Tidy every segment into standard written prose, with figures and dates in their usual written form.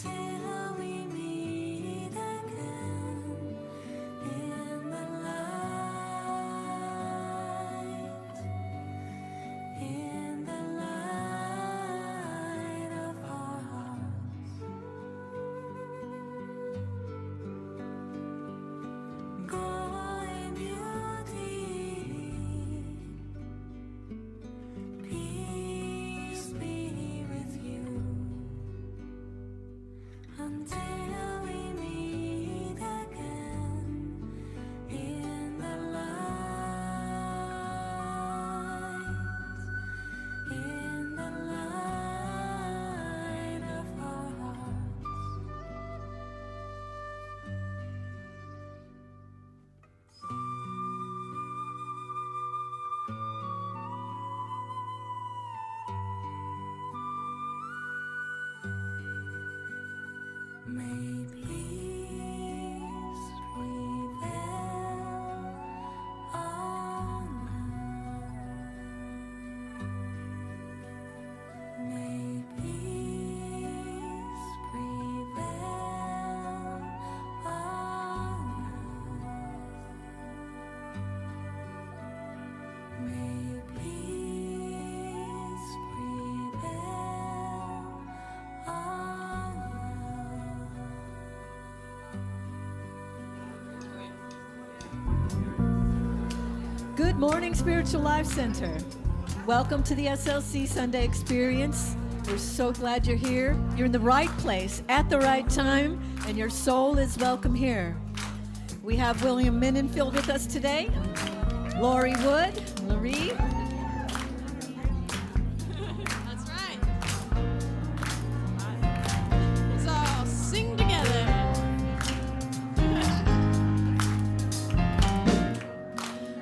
until we meet again in the light, in the light of our hearts. Go in beauty, peace be with you until we meet again in the light, in the light of our hearts. May peace prevail on earth. May peace prevail on earth. May peace prevail on Good morning, Spiritual Life Center. Welcome to the SLC Sunday Experience. We're so glad you're here. You're in the right place at the right time, and your soul is welcome here. We have William Menenfield with us today, Lori Wood, Laree. That's right. Let's all sing together.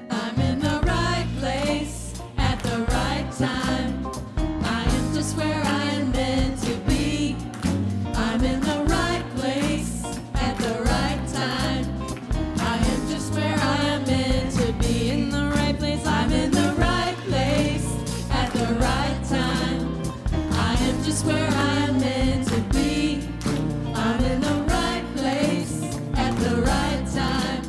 I'm in the right place at the right time. I am just where I am meant to be. I'm in the right place at the right time. I am just where I am meant to be. In the right place, I'm in the right place at the right time. I am just where I am meant to be. I'm in the right place at the right time.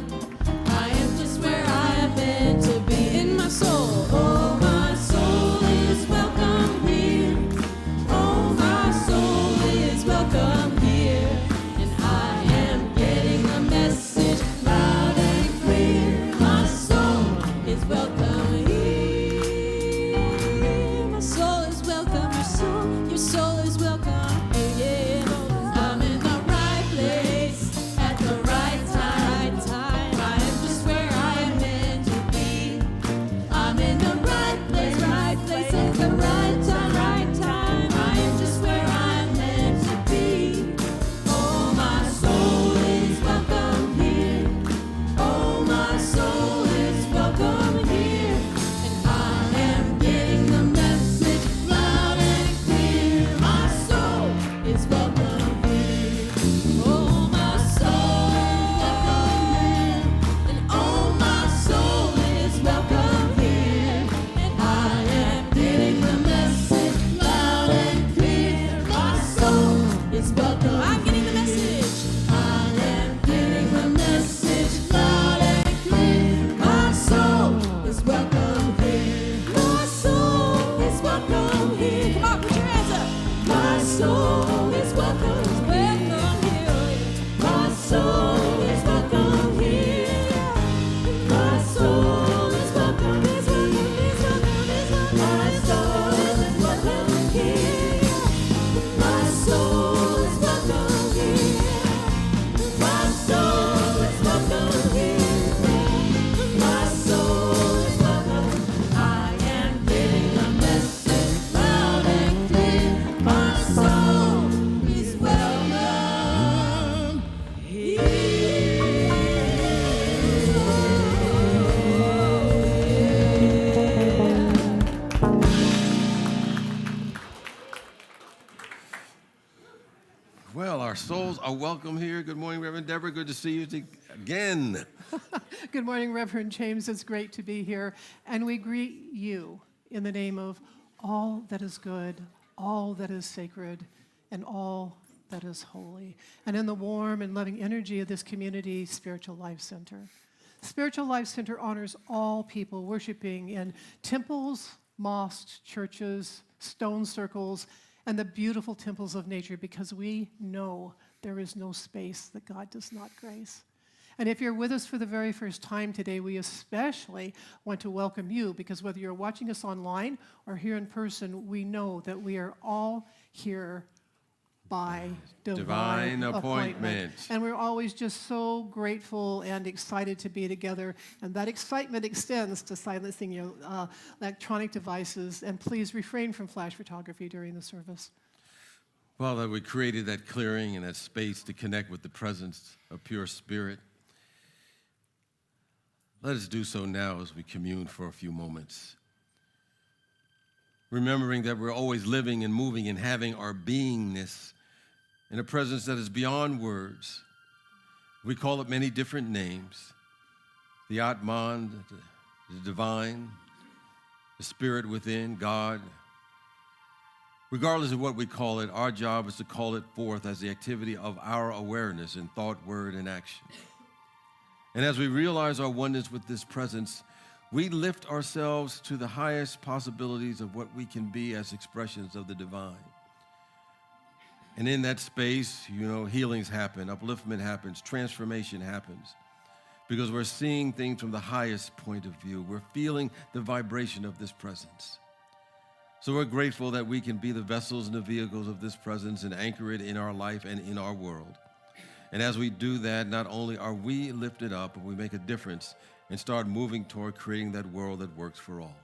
I am just where I am meant to be. In my soul, oh my soul is welcome here. Oh my soul is welcome here. And I am getting the message loud and clear. My soul is welcome here. My soul is welcome. Your soul is welcome here. Yeah. I'm in the right place at the right time. I am just where I am meant to be. I'm in the right place at the right time. I am just where I am meant to be. Oh, my soul is welcome here. Oh, my soul is welcome here. And I am getting the message loud and clear. My soul is welcome here. Oh, my soul is welcome here. And oh, my soul is welcome here. And I am getting the message loud and clear. My soul is welcome. I'm getting the message. I am getting the message loud and clear. My soul is welcome here. My soul is welcome here. Come on, put your hands up. My soul is welcome here. My soul is welcome here. My soul is welcome. My soul is welcome here. My soul is welcome here. My soul is welcome here. My soul is welcome. I am getting the message loud and clear. My soul is welcome here. Well, our souls are welcome here. Good morning, Reverend Deborah. Good to see you again. Good morning, Reverend James. It's great to be here. And we greet you in the name of all that is good, all that is sacred, and all that is holy. And in the warm and loving energy of this community, Spiritual Life Center. Spiritual Life Center honors all people worshiping in temples, mosques, churches, stone circles, and the beautiful temples of nature, because we know there is no space that God does not grace. And if you're with us for the very first time today, we especially want to welcome you, because whether you're watching us online or here in person, we know that we are all here by divine appointment. And we're always just so grateful and excited to be together. And that excitement extends to silencing your electronic devices. And please refrain from flash photography during the service. Well, that we created that clearing and that space to connect with the presence of pure spirit. Let us do so now as we commune for a few moments. Remembering that we're always living and moving and having our beingness in a presence that is beyond words. We call it many different names. The Atman, the divine, the spirit within, God. Regardless of what we call it, our job is to call it forth as the activity of our awareness in thought, word, and action. And as we realize our oneness with this presence, we lift ourselves to the highest possibilities of what we can be as expressions of the divine. And in that space, healings happen, upliftment happens, transformation happens, because we're seeing things from the highest point of view. We're feeling the vibration of this presence. So we're grateful that we can be the vessels and the vehicles of this presence and anchor it in our life and in our world. And as we do that, not only are we lifted up, but we make a difference and start moving toward creating that world that works for all.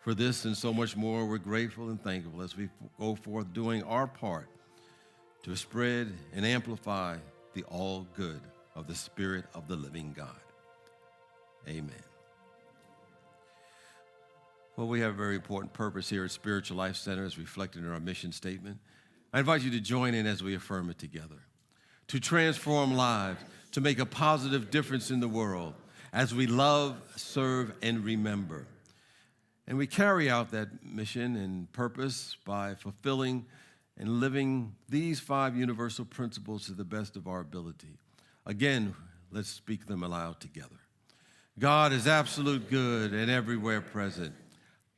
For this and so much more, we're grateful and thankful as we go forth doing our part to spread and amplify the all good of the Spirit of the living God. Amen. Well, we have a very important purpose here at Spiritual Life Center as reflected in our mission statement. I invite you to join in as we affirm it together. To transform lives, to make a positive difference in the world as we love, serve, and remember. And we carry out that mission and purpose by fulfilling and living these 5 universal principles to the best of our ability. Again, let's speak them aloud together. God is absolute good and everywhere present.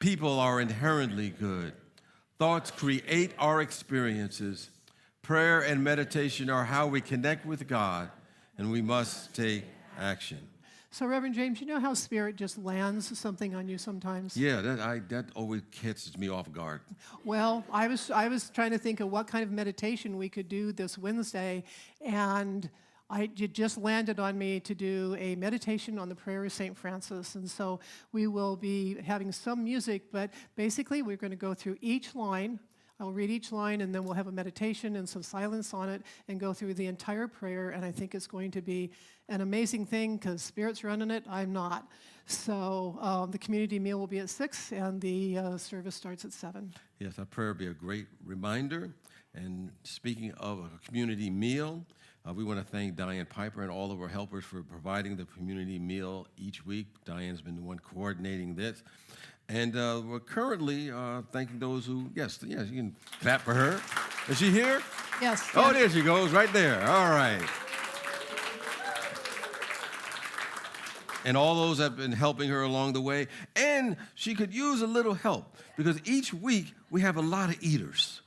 People are inherently good. Thoughts create our experiences. Prayer and meditation are how we connect with God, and we must take action. So, Reverend James, you know how Spirit just lands something on you sometimes? Yeah, that always catches me off guard. Well, I was trying to think of what kind of meditation we could do this Wednesday, and it just landed on me to do a meditation on the prayer of St. Francis. And so we will be having some music, but basically we're going to go through each line. I'll read each line, and then we'll have a meditation and some silence on it and go through the entire prayer. And I think it's going to be an amazing thing because Spirit's running it. I'm not. So the community meal will be at 6, and the service starts at 7. Yes, our prayer will be a great reminder. And speaking of a community meal, we want to thank Diane Piper and all of our helpers for providing the community meal each week. Diane's been the one coordinating this. And we're currently thanking those who, yes, you can clap for her. Is she here? Yes. Oh, there she goes, right there. All right. And all those have been helping her along the way. And she could use a little help because each week we have a lot of eaters.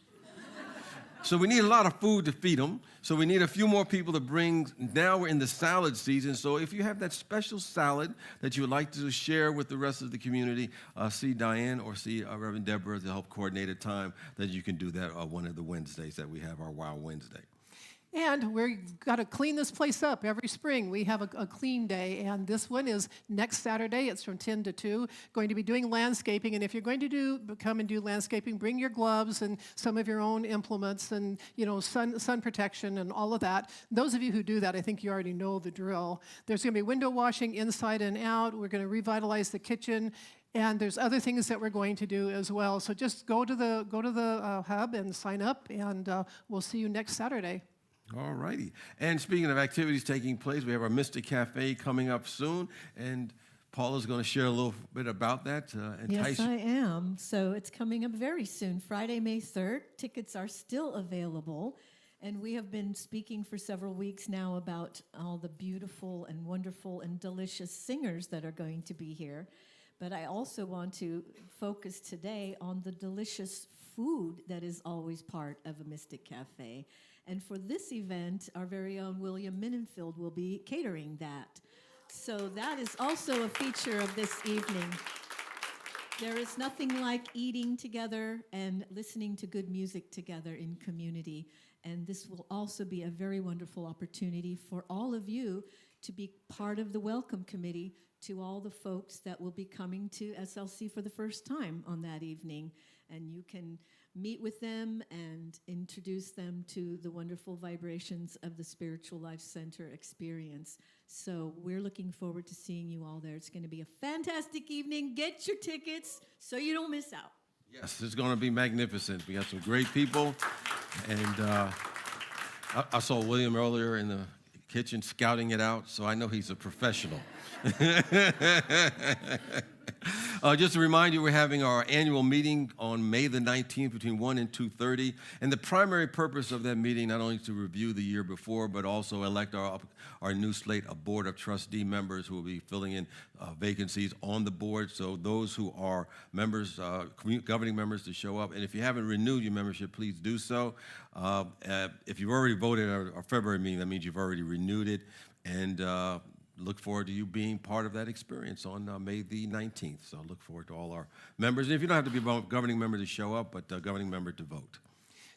So we need a lot of food to feed them. So we need a few more people to bring. Now we're in the salad season. So if you have that special salad that you would like to share with the rest of the community, see Diane or see Reverend Deborah to help coordinate a time that you can do that one of the Wednesdays that we have our Wow Wednesday. And we've got to clean this place up every spring. We have a clean day, and this one is next Saturday. It's from 10 to 2. Going to be doing landscaping, and if you're going to come and do landscaping, bring your gloves and some of your own implements and sun protection and all of that. Those of you who do that, I think you already know the drill. There's going to be window washing inside and out. We're going to revitalize the kitchen. And there's other things that we're going to do as well. So just go to the hub and sign up, and we'll see you next Saturday. All righty. And speaking of activities taking place, we have our Mystic Cafe coming up soon. And Paula's going to share a little bit about that. Yes, I am. So it's coming up very soon, Friday, May 3rd. Tickets are still available. And we have been speaking for several weeks now about all the beautiful and wonderful and delicious singers that are going to be here. But I also want to focus today on the delicious food that is always part of a Mystic Cafe. And for this event, our very own William Minenfield will be catering that. So that is also a feature of this evening. There is nothing like eating together and listening to good music together in community. And this will also be a very wonderful opportunity for all of you to be part of the welcome committee to all the folks that will be coming to SLC for the first time on that evening. And you can meet with them and introduce them to the wonderful vibrations of the Spiritual Life Center experience. So we're looking forward to seeing you all there. It's going to be a fantastic evening. Get your tickets so you don't miss out. Yes, it's going to be magnificent. We got some great people. And I saw William earlier in the kitchen scouting it out, so I know he's a professional. Just to remind you, we're having our annual meeting on May the 19th between 1 and 2:30. And the primary purpose of that meeting, not only to review the year before, but also elect our new slate of Board of Trustee members who will be filling in vacancies on the board. So those who are members, governing members, to show up. And if you haven't renewed your membership, please do so. If you've already voted at our February meeting, that means you've already renewed it. And look forward to you being part of that experience on May the 19th. So look forward to all our members. And if you don't have to be a governing member to show up, but a governing member to vote.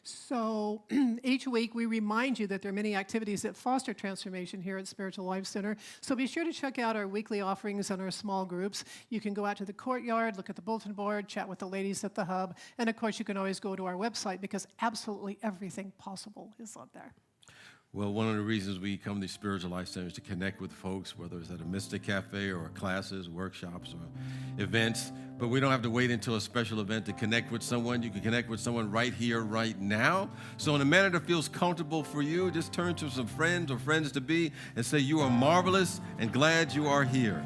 So each week we remind you that there are many activities that foster transformation here at Spiritual Life Center. So be sure to check out our weekly offerings and our small groups. You can go out to the courtyard, look at the bulletin board, chat with the ladies at the hub. And of course, you can always go to our website because absolutely everything possible is up there. Well, one of the reasons we come to Spiritual Life Center is to connect with folks, whether it's at a Mystic Cafe or classes, workshops, or events. But we don't have to wait until a special event to connect with someone. You can connect with someone right here, right now. So in a manner that feels comfortable for you, just turn to some friends or friends-to-be and say, you are marvelous and glad you are here.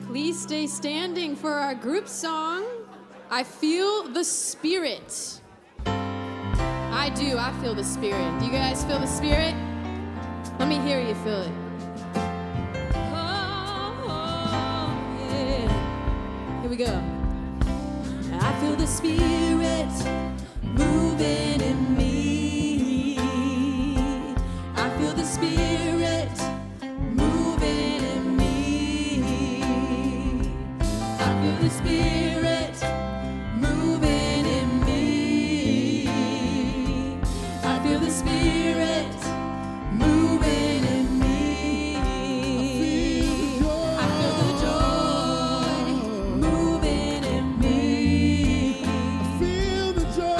Please stay standing for our group song, I Feel the Spirit. I do, I feel the Spirit. Do you guys feel the Spirit? Let me hear you feel it. Oh, yeah. Here we go. I feel the Spirit moving in me. I feel the Spirit moving in me. I feel the Spirit moving in me. I feel the Spirit moving in me. I feel the joy moving in me. Feel the joy.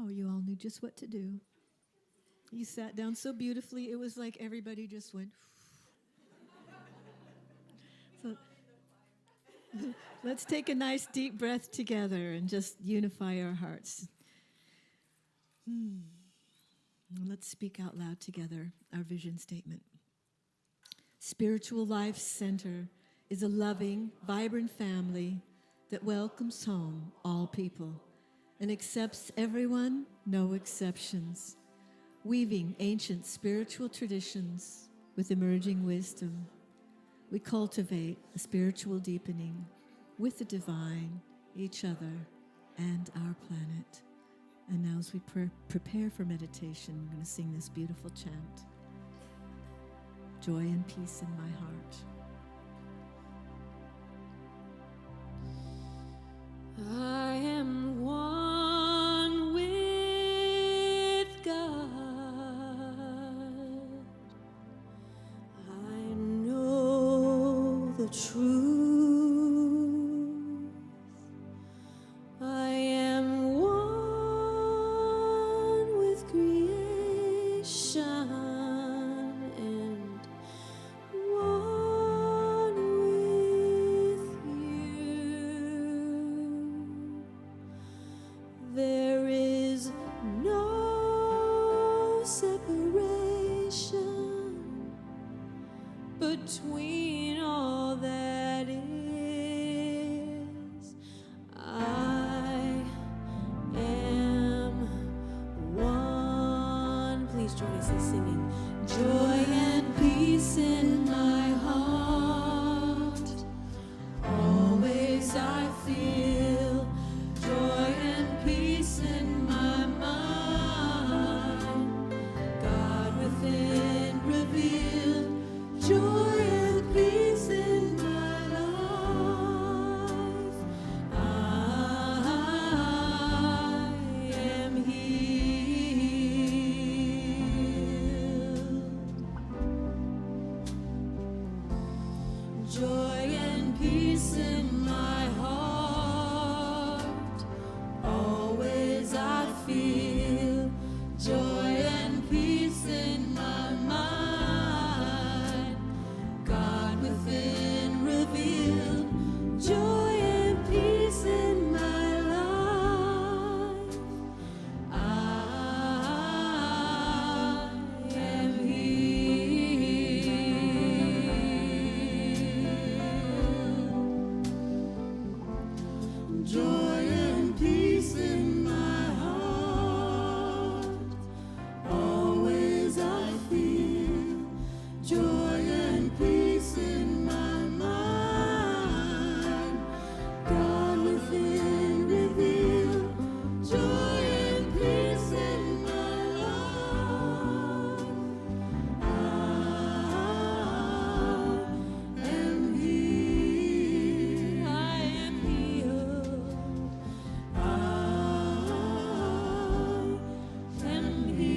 Oh, you all knew just what to do. You sat down so beautifully, it was like everybody just went. So let's take a nice deep breath together and just unify our hearts. Let's speak out loud together our vision statement. Spiritual Life Center is a loving, vibrant family that welcomes home all people and accepts everyone, no exceptions, weaving ancient spiritual traditions with emerging wisdom. We cultivate a spiritual deepening with the divine, each other, and our planet. And now as we prepare for meditation, we're going to sing this beautiful chant. Joy and peace in my heart. I am one with God. I know the truth. I am one with creation and one with you. There is no separation between all that is. I am one. Please join us in singing. Joy and peace in my heart. Always I feel joy and peace in my mind. God within revealed joy and peace in my life. I am healed. Joy and peace in my heart. Always I feel joy and peace in my mind. God within revealed joy and peace in my life. I am healed. Joy and peace in my heart. Always I feel joy and peace in my mind. God within revealed joy and peace in my life. I am healed. I am healed. I am healed.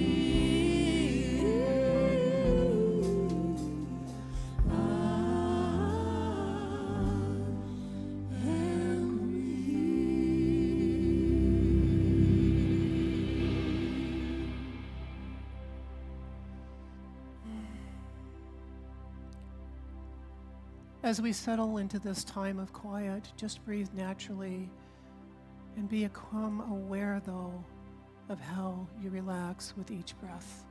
I am As we settle into this time of quiet, just breathe naturally and become aware, though, of how you relax with each breath.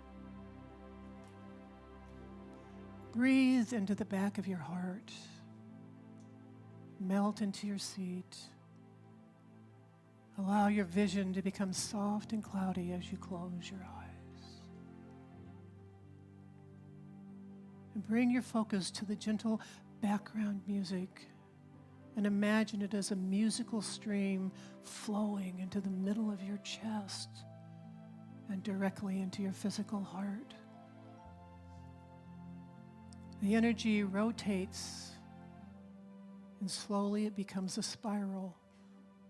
Breathe into the back of your heart. Melt into your seat. Allow your vision to become soft and cloudy as you close your eyes. And bring your focus to the gentle background music and imagine it as a musical stream flowing into the middle of your chest and directly into your physical heart. The energy rotates and slowly it becomes a spiral,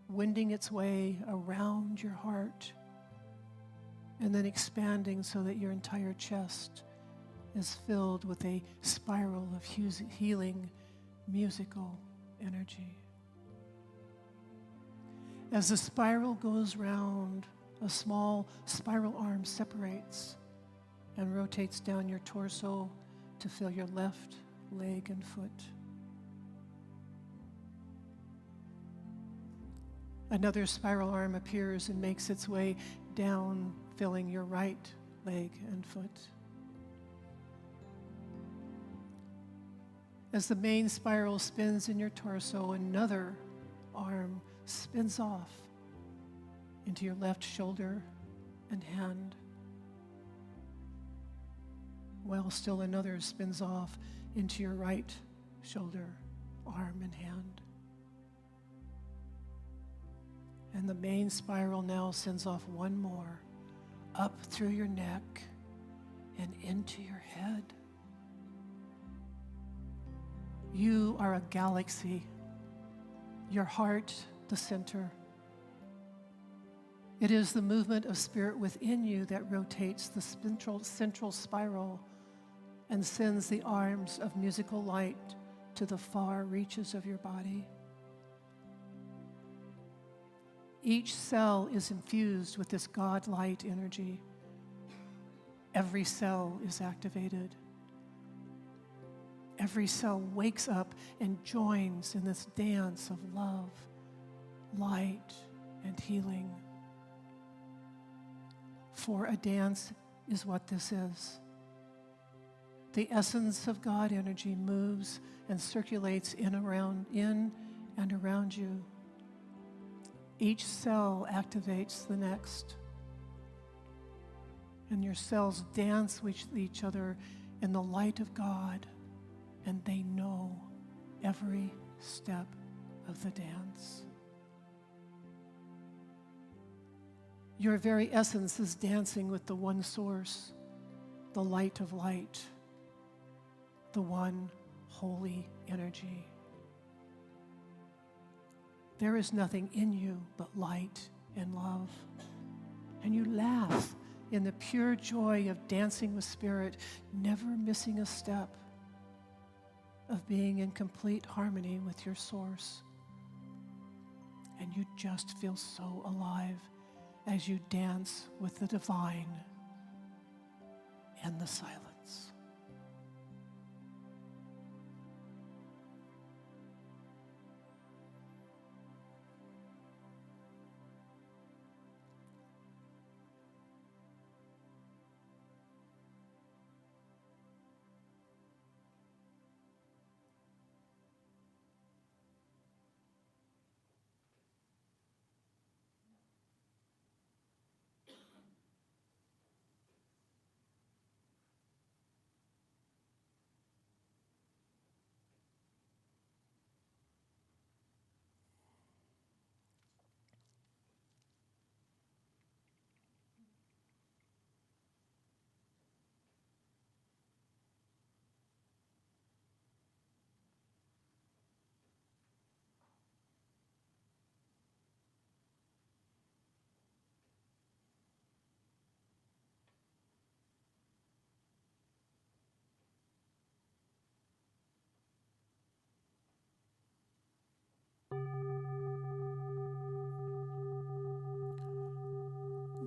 winding its way around your heart and then expanding so that your entire chest is filled with a spiral of healing musical energy. As the spiral goes round, a small spiral arm separates and rotates down your torso to fill your left leg and foot. Another spiral arm appears and makes its way down, filling your right leg and foot. As the main spiral spins in your torso, another arm spins off into your left shoulder and hand, while still another spins off into your right shoulder, arm, and hand. And the main spiral now sends off one more, up through your neck and into your head. You are a galaxy, your heart the center. It is the movement of spirit within you that rotates the central spiral and sends the arms of musical light to the far reaches of your body. Each cell is infused with this God light energy. Every cell is activated. Every cell wakes up and joins in this dance of love, light, and healing. For a dance is what this is. The essence of God energy moves and circulates in and around you. Each cell activates the next. And your cells dance with each other in the light of God, and they know every step of the dance. Your very essence is dancing with the one source, the light of light, the one holy energy. There is nothing in you but light and love. And you laugh in the pure joy of dancing with spirit, never missing a step, of being in complete harmony with your source. And you just feel so alive as you dance with the divine and the silence.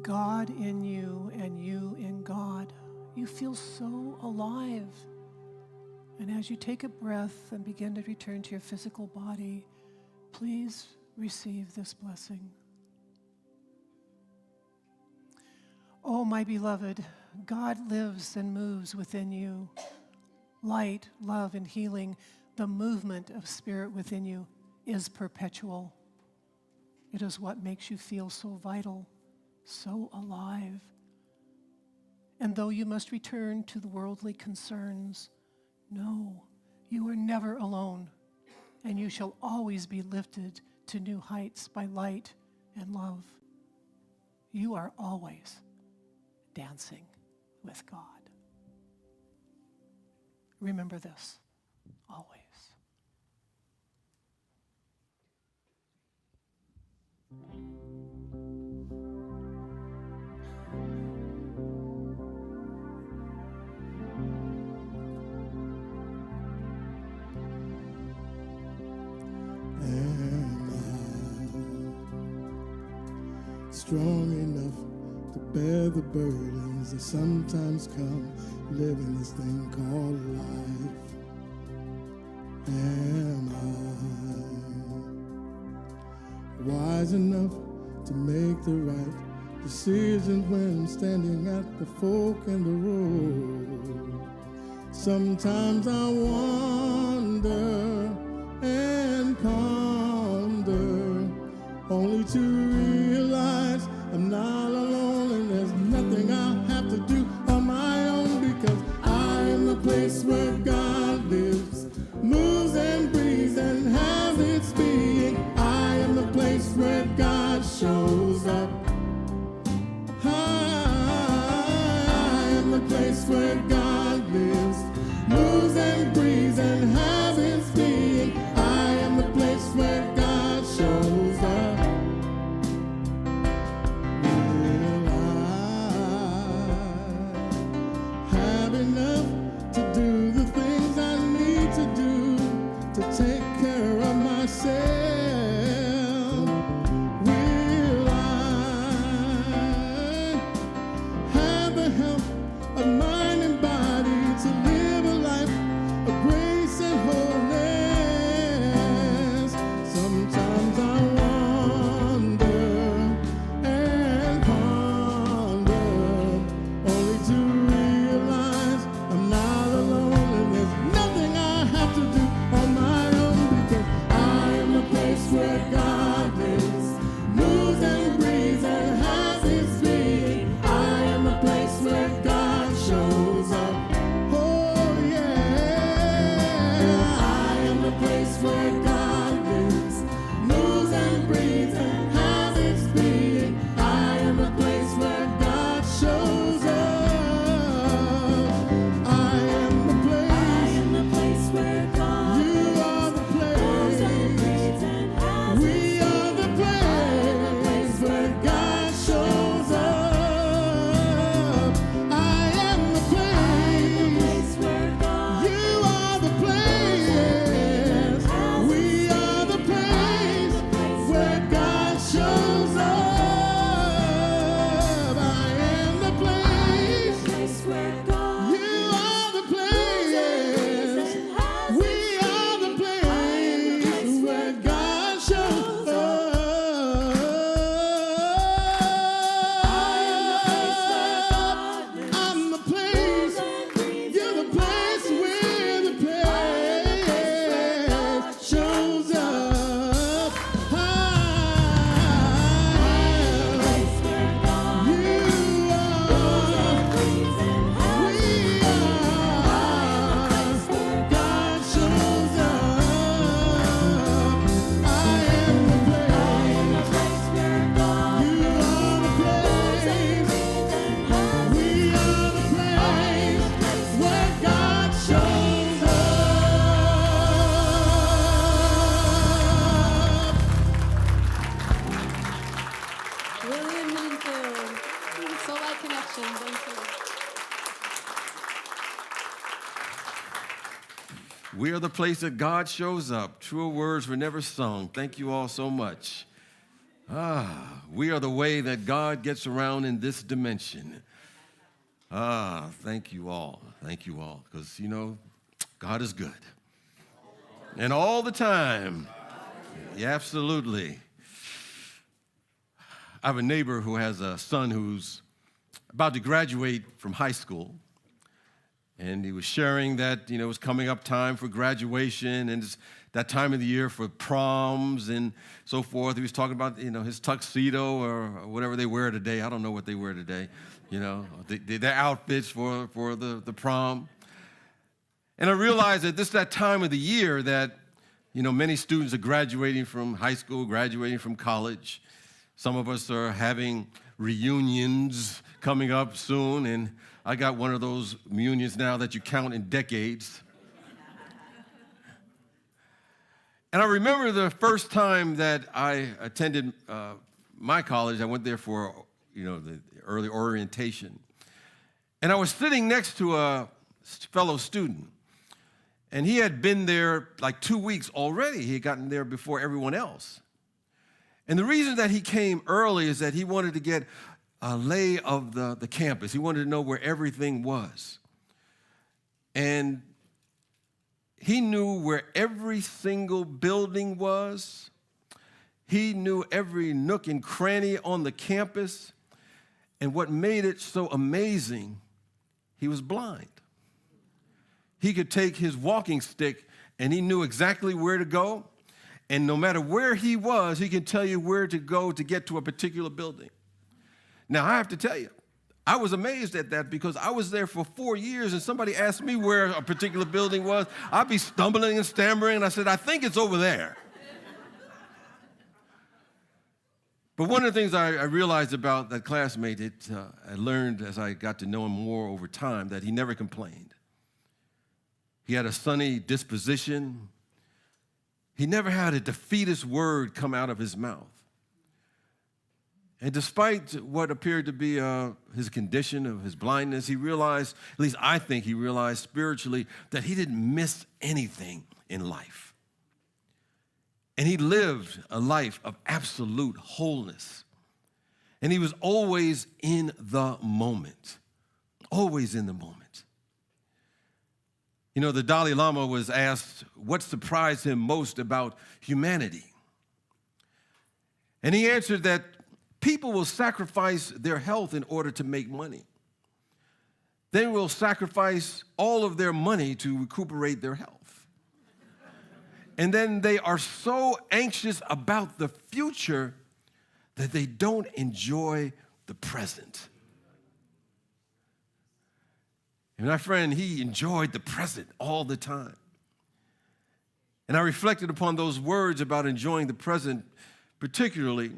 God in you and you in God. You feel so alive. And as you take a breath and begin to return to your physical body, please receive this blessing. Oh, my beloved, God lives and moves within you. Light, love, and healing, the movement of spirit within you is perpetual. It is what makes you feel so vital, so alive. And though you must return to the worldly concerns, no, you are never alone, and you shall always be lifted to new heights by light and love. You are always dancing with God. Remember this, always. Am I strong enough bear the burdens that sometimes come living this thing called life. Am I wise enough to make the right decisions when I'm standing at the fork in the road? Sometimes I wonder and ponder, only to realize I'm not alone and there's nothing I have to do on my own, because I am the place where God lives, moves and breathes and has its being. I am the place where God shows up. I am the place where God lives, moves and breathes and has its being. I am the place where God shows up. Will I have enough to do the things I need to do to take care of myself? Will I have the help of mind and body to live a life of grace and wholeness? Sometimes I wonder and ponder, only to realize I'm not alone and there's nothing I have to do on my own, because I am the place where God lives, moves and breathes and has its being. I am the place where God shows up. Oh yeah, I am the place where God lives, moves and breathes and has its being. I am the place where God shows up. I am the place where God you are the place. We are the place where God shows up. I am the place where God you are the place. We are the place where God shows up. I am the place where God you are the place. We are the place where God shows up. I'm the place. You're the place where the place shows up. God shows up. I am the place. You are the place. We are the place where God shows up. William Minfield. Soul Light Connection. Thank you. We are the place that God shows up. Truer words were never sung. Thank you all so much. We are the way that God gets around in this dimension. Thank you all. Thank you all. Because, you know, God is good. And all the time. Yeah, absolutely. I have a neighbor who has a son who's about to graduate from high school. And he was sharing that, you know, it was coming up time for graduation and it's that time of the year for proms and so forth. He was talking about, you know, his tuxedo or whatever they wear today. I don't know what they wear today, you know, their outfits for the prom. And I realized that this is that time of the year that, you know, many students are graduating from high school, graduating from college. Some of us are having reunions coming up soon, and I got one of those reunions now that you count in decades. And I remember the first time that I attended my college. I went there for, you know, the early orientation. And I was sitting next to a fellow student. And he had been there like 2 weeks already. He had gotten there before everyone else. And the reason that he came early is that he wanted to get lay of the campus. He wanted to know where everything was. And he knew where every single building was. He knew every nook and cranny on the campus. And what made it so amazing, he was blind. He could take his walking stick and he knew exactly where to go. And no matter where he was, he can tell you where to go to get to a particular building. Now, I have to tell you, I was amazed at that because I was there for 4 years and somebody asked me where a particular building was. I'd be stumbling and stammering, and I said, I think it's over there. But one of the things I realized about that classmate, I learned as I got to know him more over time, that he never complained. He had a sunny disposition. He never had a defeatist word come out of his mouth. And despite what appeared to be his condition of his blindness, he realized, at least I think he realized spiritually, that he didn't miss anything in life. And he lived a life of absolute wholeness. And he was always in the moment, always in the moment. You know, the Dalai Lama was asked what surprised him most about humanity. And he answered that people will sacrifice their health in order to make money. They will sacrifice all of their money to recuperate their health. And then they are so anxious about the future that they don't enjoy the present. And my friend, he enjoyed the present all the time. And I reflected upon those words about enjoying the present, particularly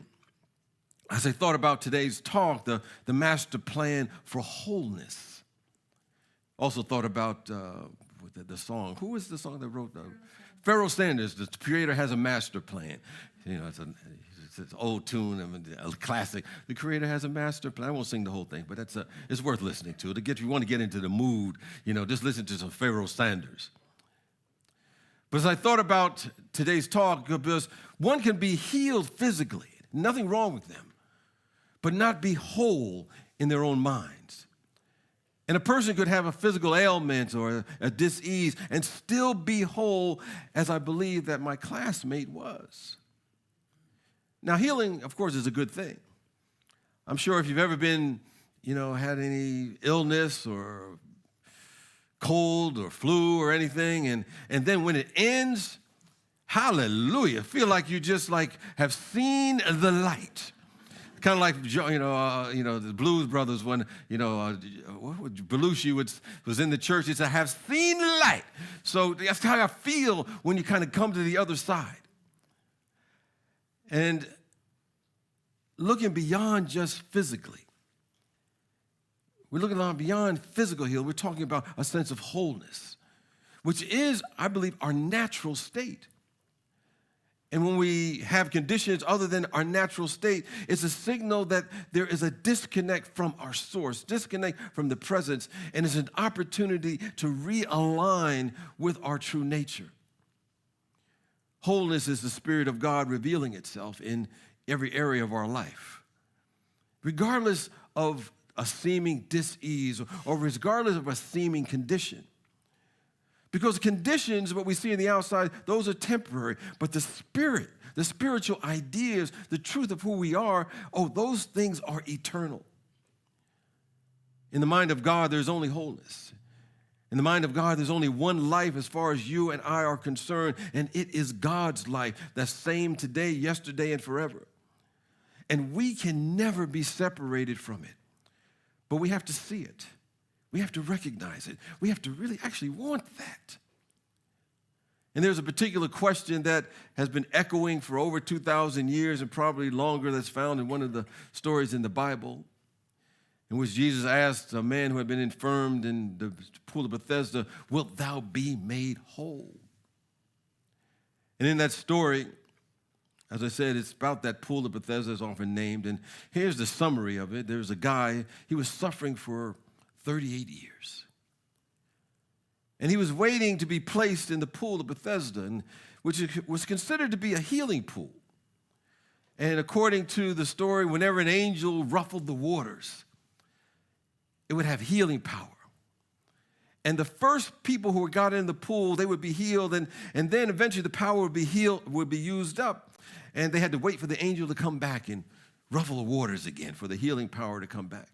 as I thought about today's talk, the master plan for wholeness. Also thought about the song. Who was the song that wrote that? Pharoah Sanders, the Creator has a master plan. You know, it's an old tune, a classic. The Creator has a master plan. I won't sing the whole thing, but it's worth listening to. If you want to get into the mood, you know, just listen to some Pharoah Sanders. But as I thought about today's talk, because one can be healed physically, nothing wrong with them, but not be whole in their own minds. And a person could have a physical ailment or a dis-ease and still be whole, as I believe that my classmate was. Now, healing, of course, is a good thing. I'm sure if you've ever been, had any illness or cold or flu or anything, and then when it ends, hallelujah, feel like you just have seen the light. Kind of like, the Blues Brothers when, Belushi was in the church. He said, I have seen the light. So that's how I feel when you kind of come to the other side. And looking beyond just physically. We're looking beyond physical healing. We're talking about a sense of wholeness, which is, I believe, our natural state. And when we have conditions other than our natural state, it's a signal that there is a disconnect from our source, disconnect from the presence, and it's an opportunity to realign with our true nature. Wholeness is the Spirit of God revealing itself in every area of our life. Regardless of a seeming dis-ease or regardless of a seeming condition. Because conditions, what we see on the outside, those are temporary. But the spirit, the spiritual ideas, the truth of who we are, those things are eternal. In the mind of God, there's only wholeness. In the mind of God, there's only one life as far as you and I are concerned, and it is God's life, that's same today, yesterday, and forever. And we can never be separated from it. But we have to see it. We have to recognize it. We have to really actually want that. And there's a particular question that has been echoing for over 2,000 years and probably longer that's found in one of the stories in the Bible, in which Jesus asked a man who had been infirmed in the pool of Bethesda, wilt thou be made whole? And in that story, as I said, it's about that pool of Bethesda is often named. And here's the summary of it. There's a guy, he was suffering for 38 years. And he was waiting to be placed in the pool of Bethesda, which was considered to be a healing pool. And according to the story, whenever an angel ruffled the waters, it would have healing power. And the first people who got in the pool, they would be healed, and then eventually the power would be used up, and they had to wait for the angel to come back and ruffle the waters again for the healing power to come back.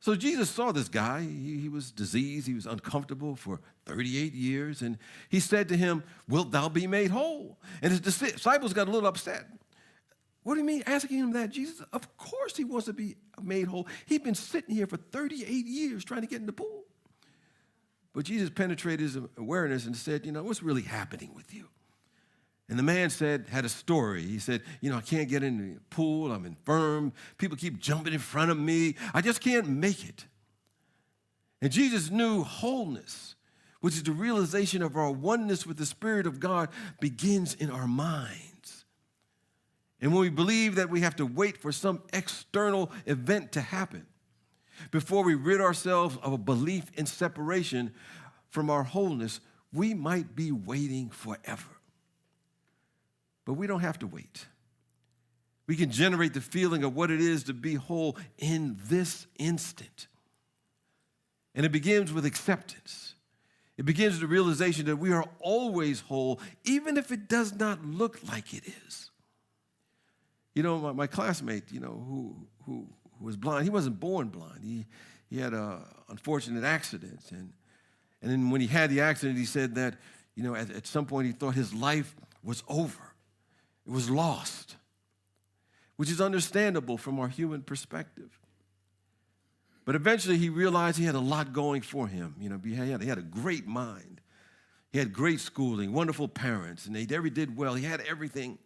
So Jesus saw this guy. He was diseased. He was uncomfortable for 38 years. And he said to him, "Wilt thou be made whole?" And his disciples got a little upset. "What do you mean asking him that, Jesus? Of course he wants to be made whole. He'd been sitting here for 38 years trying to get in the pool." But Jesus penetrated his awareness and said, "What's really happening with you?" And the man had a story. He said, "I can't get in the pool. I'm infirm. People keep jumping in front of me. I just can't make it." And Jesus knew wholeness, which is the realization of our oneness with the Spirit of God, begins in our minds. And when we believe that we have to wait for some external event to happen before we rid ourselves of a belief in separation from our wholeness, we might be waiting forever. But we don't have to wait. We can generate the feeling of what it is to be whole in this instant. And it begins with acceptance. It begins with the realization that we are always whole, even if it does not look like it is. My classmate, who was blind, he wasn't born blind. He had an unfortunate accident. And then when he had the accident, he said that, at some point he thought his life was over. It was lost, which is understandable from our human perspective. But eventually he realized he had a lot going for him. He had a great mind. He had great schooling, wonderful parents, and they did well. He had everything.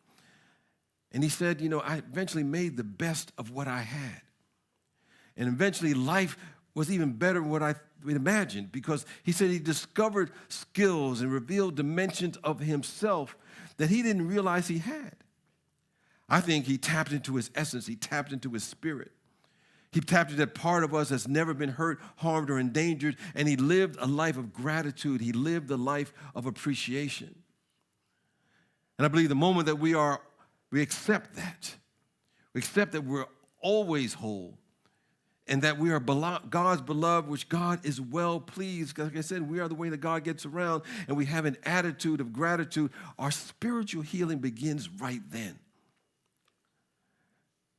And he said, I eventually made the best of what I had. And eventually life was even better than what I imagined, because he said he discovered skills and revealed dimensions of himself that he didn't realize he had. I think he tapped into his essence. He tapped into his spirit. He tapped into that part of us that's never been hurt, harmed, or endangered, and he lived a life of gratitude. He lived a life of appreciation. And I believe the moment that we accept that, we accept that we're always whole, and that we are God's beloved, which God is well pleased. Like I said, we are the way that God gets around, and we have an attitude of gratitude. Our spiritual healing begins right then.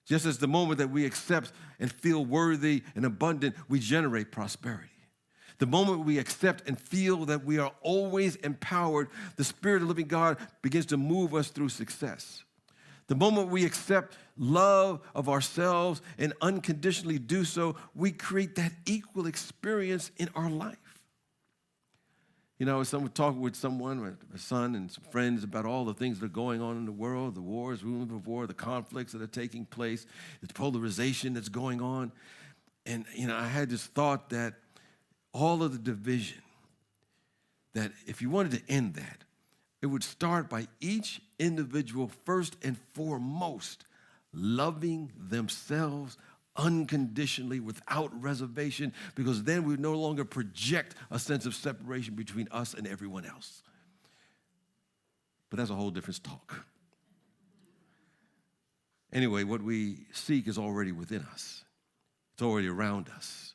Just as the moment that we accept and feel worthy and abundant, we generate prosperity. The moment we accept and feel that we are always empowered, the Spirit of the living God begins to move us through success. The moment we accept love of ourselves and unconditionally do so, we create that equal experience in our life. Someone talking with someone, a son and some friends, about all the things that are going on in the world, the wars, rumors of war, the conflicts that are taking place, the polarization that's going on. And, I had this thought that all of the division, that if you wanted to end that, it would start by each individual first and foremost loving themselves unconditionally, without reservation, because then we no longer project a sense of separation between us and everyone else. But that's a whole different talk. Anyway, what we seek is already within us. It's already around us.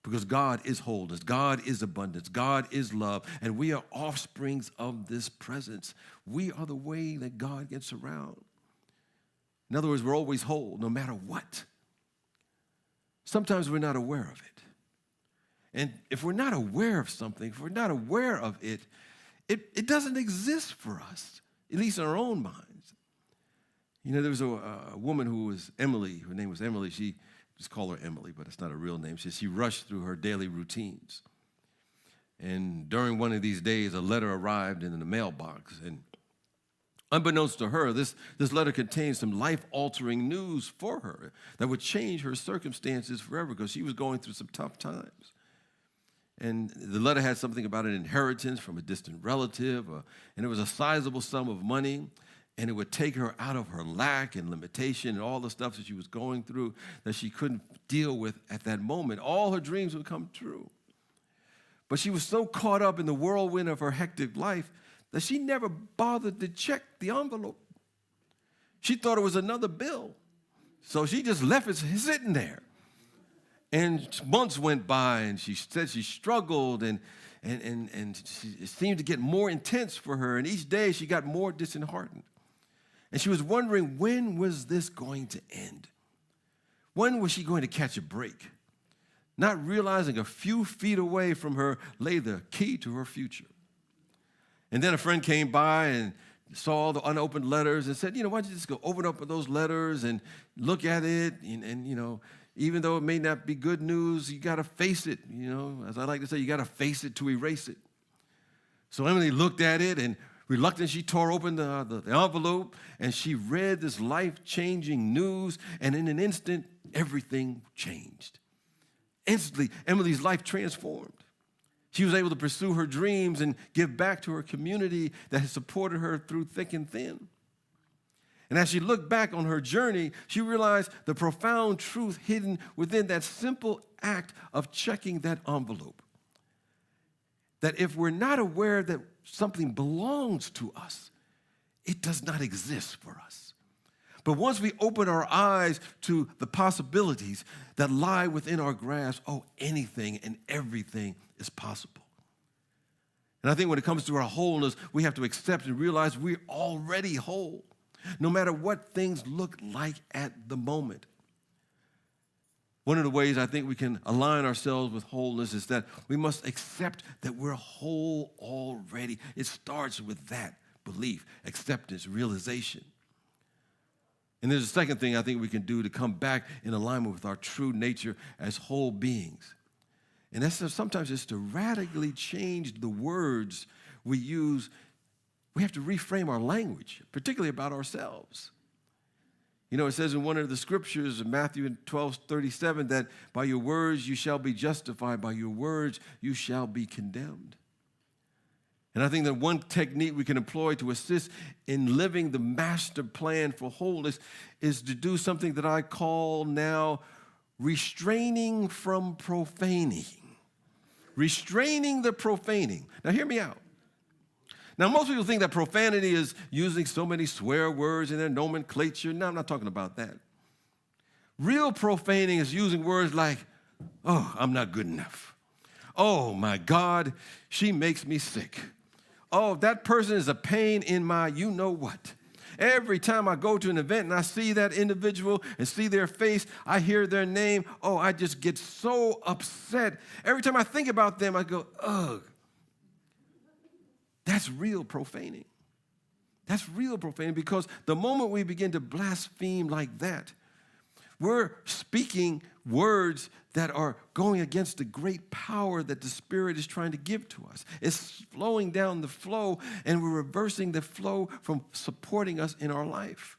Because God is wholeness, God is abundance, God is love, and we are offsprings of this presence. We are the way that God gets around. In other words, we're always whole, no matter what. Sometimes we're not aware of it. And if we're not aware of something, if we're not aware of it, it doesn't exist for us, at least in our own minds. There was a woman who was Emily. Her name was Emily. She just call her Emily, but it's not a real name. She rushed through her daily routines. And during one of these days, a letter arrived in the mailbox. And unbeknownst to her, this letter contained some life-altering news for her that would change her circumstances forever, because she was going through some tough times. And the letter had something about an inheritance from a distant relative, and it was a sizable sum of money, and it would take her out of her lack and limitation and all the stuff that she was going through that she couldn't deal with at that moment. All her dreams would come true. But she was so caught up in the whirlwind of her hectic life that she never bothered to check the envelope. She thought it was another bill. So she just left it sitting there. And months went by, and she said she struggled, and it seemed to get more intense for her. And each day she got more disheartened. And she was wondering, when was this going to end? When was she going to catch a break? Not realizing a few feet away from her lay the key to her future. And then a friend came by and saw the unopened letters and said, why don't you just go open up those letters and look at it, and even though it may not be good news, you got to face it. As I like to say, you got to face it to erase it. So Emily looked at it, and reluctantly she tore open the envelope, and she read this life-changing news, and in an instant, everything changed. Instantly, Emily's life transformed. She was able to pursue her dreams and give back to her community that had supported her through thick and thin. And as she looked back on her journey, she realized the profound truth hidden within that simple act of checking that envelope. That if we're not aware that something belongs to us, it does not exist for us. But once we open our eyes to the possibilities that lie within our grasp, anything and everything is possible. And I think when it comes to our wholeness, we have to accept and realize we're already whole, no matter what things look like at the moment. One of the ways I think we can align ourselves with wholeness is that we must accept that we're whole already. It starts with that belief, acceptance, realization. And there's a second thing I think we can do to come back in alignment with our true nature as whole beings. And that's sometimes just to radically change the words we use. We have to reframe our language, particularly about ourselves. It says in one of the scriptures, Matthew 12:37, that by your words you shall be justified, by your words you shall be condemned. And I think that one technique we can employ to assist in living the master plan for wholeness is to do something that I call now restraining from profaning. Restraining the profaning. Now, hear me out. Now, most people think that profanity is using so many swear words in their nomenclature. No, I'm not talking about that. Real profaning is using words like, I'm not good enough. Oh, my God, she makes me sick. Oh, that person is a pain in my you-know-what. Every time I go to an event and I see that individual and see their face, I hear their name, I just get so upset. Every time I think about them, I go, ugh. That's real profaning. That's real profaning, because the moment we begin to blaspheme like that, we're speaking words that are going against the great power that the Spirit is trying to give to us. It's slowing down the flow, and we're reversing the flow from supporting us in our life.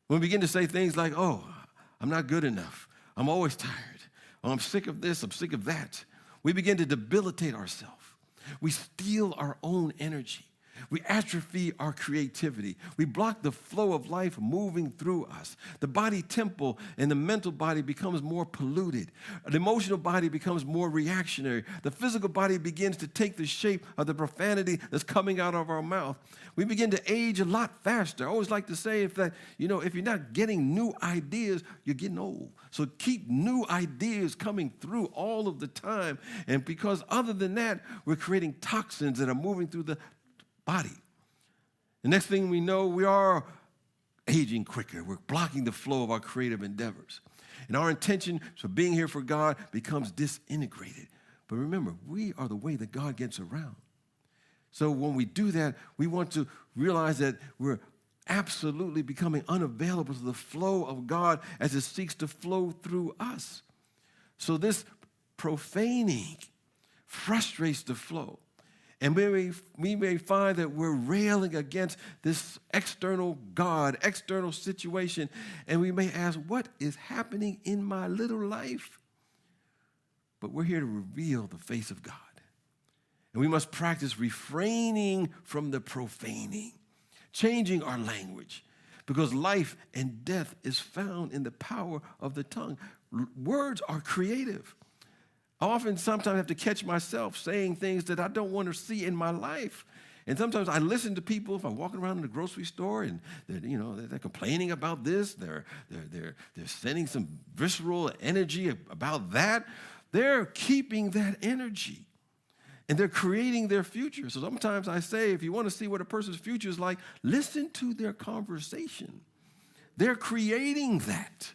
When we begin to say things like, I'm not good enough. I'm always tired. I'm sick of this. I'm sick of that. We begin to debilitate ourselves. We steal our own energy. We atrophy our creativity. We block the flow of life moving through us. The body temple and the mental body becomes more polluted. The emotional body becomes more reactionary. The physical body begins to take the shape of the profanity that's coming out of our mouth. We begin to age a lot faster. I always like to say if you're not getting new ideas, you're getting old. So keep new ideas coming through all of the time. And because other than that, we're creating toxins that are moving through the body. The next thing we know, we are aging quicker. We're blocking the flow of our creative endeavors. And our intention for being here for God becomes disintegrated. But remember, we are the way that God gets around. So when we do that, we want to realize that we're absolutely becoming unavailable to the flow of God as it seeks to flow through us. So this profaning frustrates the flow. And we may find that we're railing against this external God, external situation, and we may ask, what is happening in my little life? But we're here to reveal the face of God. And we must practice refraining from the profaning, changing our language, because life and death is found in the power of the tongue. Words are creative. I sometimes have to catch myself saying things that I don't want to see in my life. And sometimes I listen to people if I'm walking around in the grocery store and they're complaining about this, they're sending some visceral energy about that. They're keeping that energy. And they're creating their future. So sometimes I say, if you want to see what a person's future is like, listen to their conversation. They're creating that.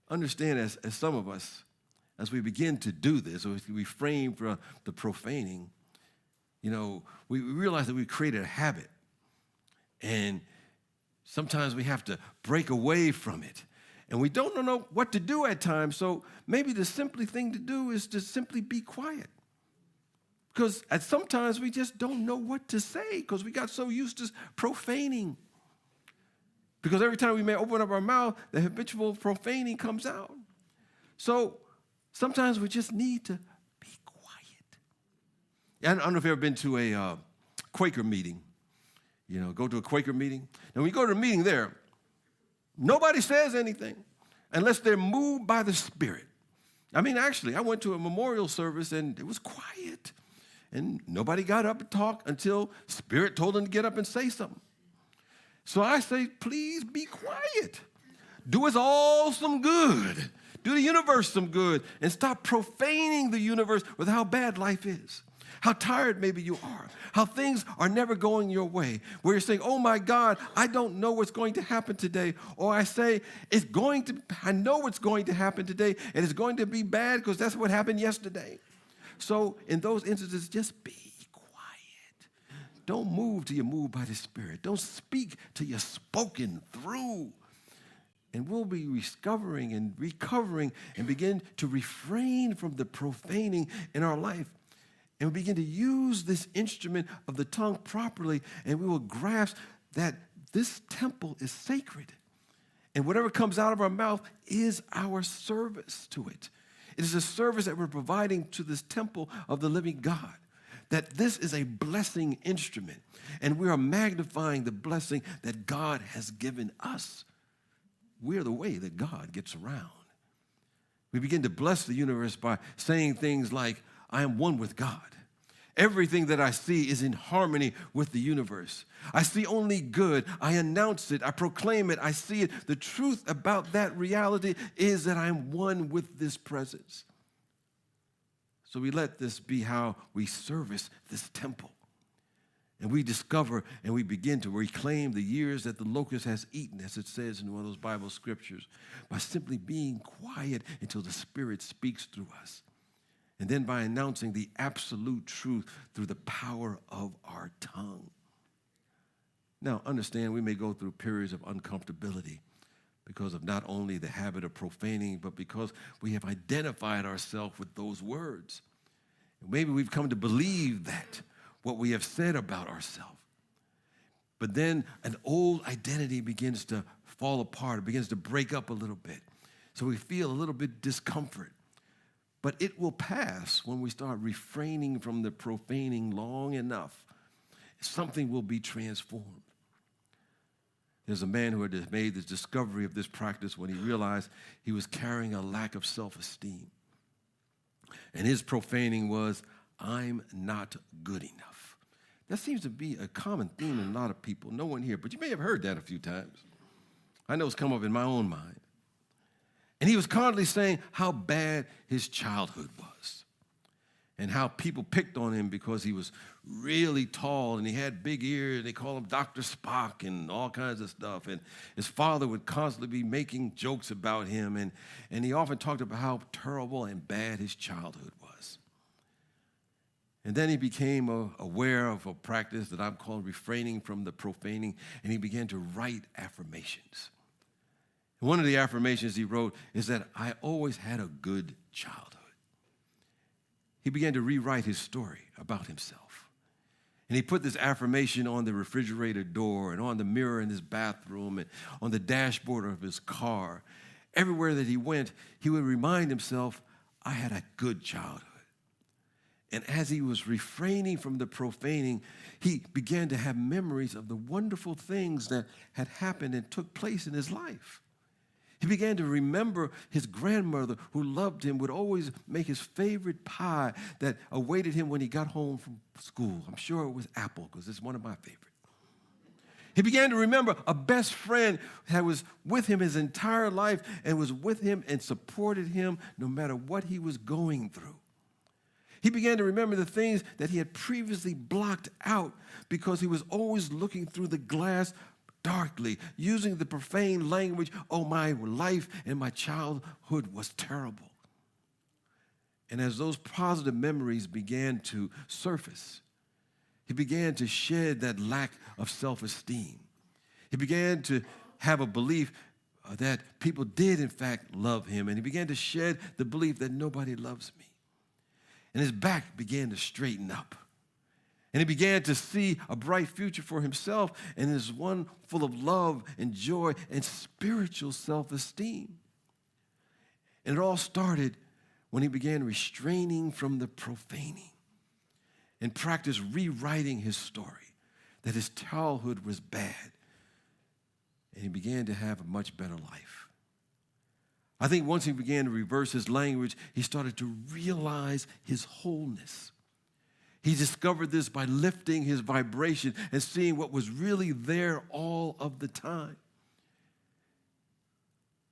Understand, as some of us, as we begin to do this, or we refrain from the profaning, we realize that we created a habit. And sometimes we have to break away from it. And we don't know what to do at times. So maybe the simple thing to do is to simply be quiet. Because sometimes we just don't know what to say because we got so used to profaning. Because every time we may open up our mouth, the habitual profaning comes out. So sometimes we just need to be quiet. I don't know if you've ever been to a Quaker meeting. Go to a Quaker meeting. And when you go to a meeting there, nobody says anything unless they're moved by the Spirit. Actually, I went to a memorial service and it was quiet. And nobody got up and talked until Spirit told them to get up and say something. So I say, please be quiet. Do us all some good. Do the universe some good. And stop profaning the universe with how bad life is. How tired maybe you are. How things are never going your way. Where you're saying, oh my God, I don't know what's going to happen today. Or I say, I know what's going to happen today. And it's going to be bad because that's what happened yesterday. So in those instances, just be quiet. Don't move till you're moved by the Spirit. Don't speak till you're spoken through. And we'll be discovering and recovering and begin to refrain from the profaning in our life. And we begin to use this instrument of the tongue properly, and we will grasp that this temple is sacred. And whatever comes out of our mouth is our service to it. It is a service that we're providing to this temple of the living God, that this is a blessing instrument, and we are magnifying the blessing that God has given us. We're the way that God gets around. We begin to bless the universe by saying things like, I am one with God. Everything that I see is in harmony with the universe. I see only good. I announce it. I proclaim it. I see it. The truth about that reality is that I am one with this presence. So we let this be how we service this temple. And we discover and we begin to reclaim the years that the locust has eaten, as it says in one of those Bible scriptures, by simply being quiet until the Spirit speaks through us. And then by announcing the absolute truth through the power of our tongue. Now, understand, we may go through periods of uncomfortability because of not only the habit of profaning, but because we have identified ourselves with those words. Maybe we've come to believe that, what we have said about ourselves. But then an old identity begins to fall apart. It begins to break up a little bit. So we feel a little bit discomfort. But it will pass when we start refraining from the profaning long enough. Something will be transformed. There's a man who had made this discovery of this practice when he realized he was carrying a lack of self-esteem. And his profaning was, I'm not good enough. That seems to be a common theme in a lot of people. No one here, but you may have heard that a few times. I know it's come up in my own mind. And he was constantly saying how bad his childhood was and how people picked on him because he was really tall and he had big ears. They call him Dr. Spock and all kinds of stuff. And his father would constantly be making jokes about him. And he often talked about how terrible and bad his childhood was. And then he became aware of a practice that I'm calling refraining from the profaning, and he began to write affirmations. One of the affirmations he wrote is that I always had a good childhood. He began to rewrite his story about himself. And he put this affirmation on the refrigerator door and on the mirror in his bathroom and on the dashboard of his car. Everywhere that he went, he would remind himself, I had a good childhood. And as he was refraining from the profaning, he began to have memories of the wonderful things that had happened and took place in his life. He began to remember his grandmother who loved him, would always make his favorite pie that awaited him when he got home from school. I'm sure it was apple because it's one of my favorites. He began to remember a best friend that was with him his entire life and was with him and supported him no matter what he was going through. He began to remember the things that he had previously blocked out because he was always looking through the glass darkly, using the profane language, oh, my life and my childhood was terrible. And as those positive memories began to surface, he began to shed that lack of self-esteem. He began to have a belief that people did, in fact, love him. And he began to shed the belief that nobody loves me. And his back began to straighten up. And he began to see a bright future for himself and his one full of love and joy and spiritual self-esteem. And it all started when he began restraining from the profaning and practiced rewriting his story, that his childhood was bad, and he began to have a much better life. I think once he began to reverse his language, he started to realize his wholeness. He discovered this by lifting his vibration and seeing what was really there all of the time.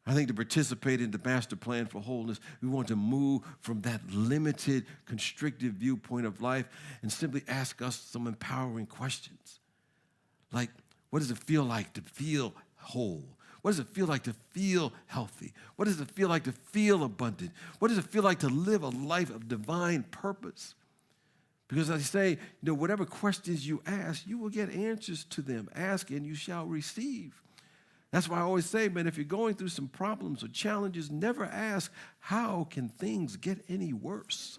I think to participate in the master plan for wholeness, we want to move from that limited, constricted viewpoint of life and simply ask us some empowering questions. Like, what does it feel like to feel whole? What does it feel like to feel healthy? What does it feel like to feel abundant? What does it feel like to live a life of divine purpose? Because I say, whatever questions you ask, you will get answers to them. Ask and you shall receive. That's why I always say, man, if you're going through some problems or challenges, never ask, how can things get any worse?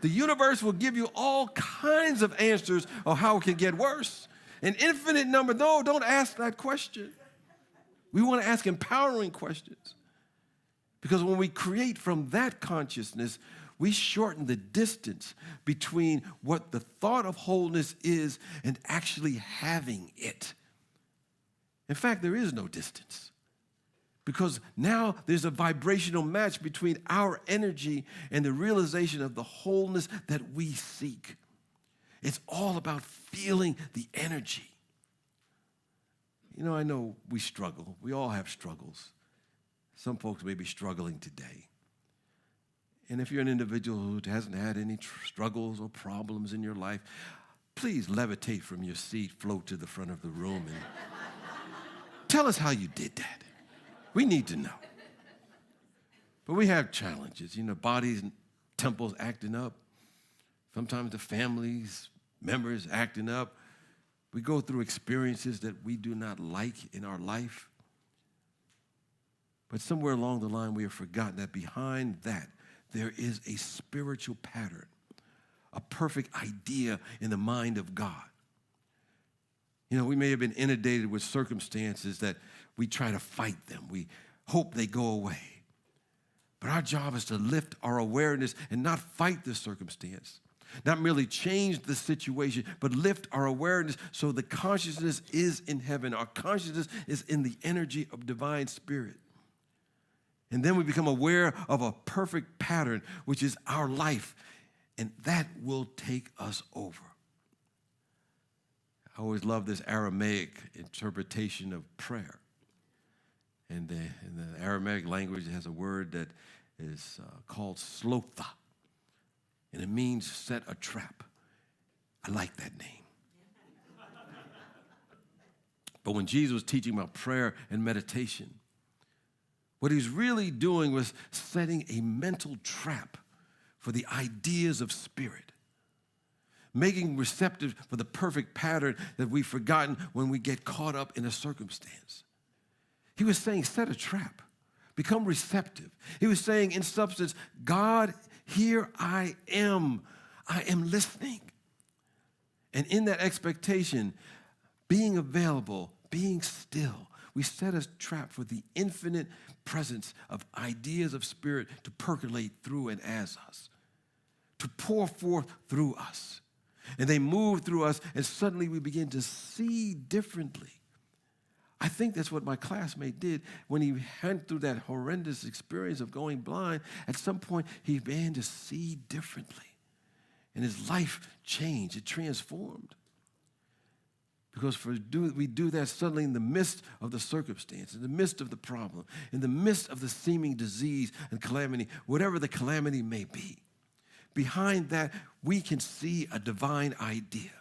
The universe will give you all kinds of answers of how it can get worse. An infinite number, no, don't ask that question. We want to ask empowering questions. Because when we create from that consciousness, we shorten the distance between what the thought of wholeness is and actually having it. In fact, there is no distance because now there's a vibrational match between our energy and the realization of the wholeness that we seek. It's all about feeling the energy. I know we struggle. We all have struggles. Some folks may be struggling today. And if you're an individual who hasn't had any struggles or problems in your life, please levitate from your seat, float to the front of the room, and tell us how you did that. We need to know. But we have challenges, bodies and temples acting up. Sometimes the families, members acting up. We go through experiences that we do not like in our life. But somewhere along the line, we have forgotten that behind that, there is a spiritual pattern, a perfect idea in the mind of God. We may have been inundated with circumstances that we try to fight them. We hope they go away. But our job is to lift our awareness and not fight the circumstance, not merely change the situation, but lift our awareness so the consciousness is in heaven. Our consciousness is in the energy of divine spirit. And then we become aware of a perfect pattern, which is our life, and that will take us over. I always love this Aramaic interpretation of prayer. And in the Aramaic language, it has a word that is called slotha, and it means set a trap. I like that name. But when Jesus was teaching about prayer and meditation, what he's really doing was setting a mental trap for the ideas of spirit, making receptive for the perfect pattern that we've forgotten when we get caught up in a circumstance. He was saying, set a trap, become receptive. He was saying, in substance, God, here I am listening. And in that expectation, being available, being still, we set a trap for the infinite presence of ideas of spirit to percolate through and as us, to pour forth through us. And they move through us, and suddenly we begin to see differently. I think that's what my classmate did when he went through that horrendous experience of going blind. At some point, he began to see differently. And his life changed. It transformed. Because we do that suddenly in the midst of the circumstance, in the midst of the problem, in the midst of the seeming disease and calamity, whatever the calamity may be. Behind that, we can see a divine idea.